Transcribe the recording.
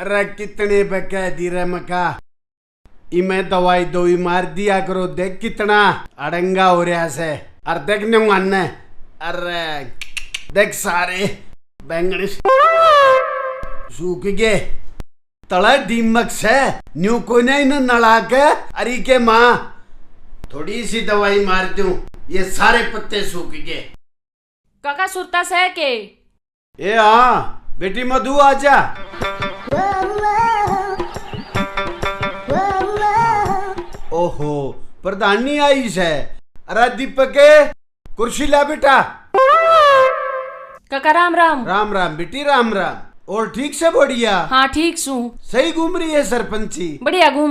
अरे कितने पे कह दी रे मका, इमे दवाई दोई मार दिया करो, देख कितना अड़ंगा हो रहा से। अरे देखने मानने, अरे देख सारे बैंगन सूख गए, तला दीमक से न्यू को नहीं नला के। अरे के माँ थोड़ी सी दवाई मार दूं, ये सारे पत्ते सूख गए। काका सुरता से के ए हाँ बेटी मधु आजा। ओहो प्रधानी आई से। अरे दीपक कुर्सी ला बेटा। काका राम राम। राम राम बेटी राम राम। और ठीक से बढ़िया? हाँ ठीक सू। सही घूम रही है सरपंची? बढ़िया घूम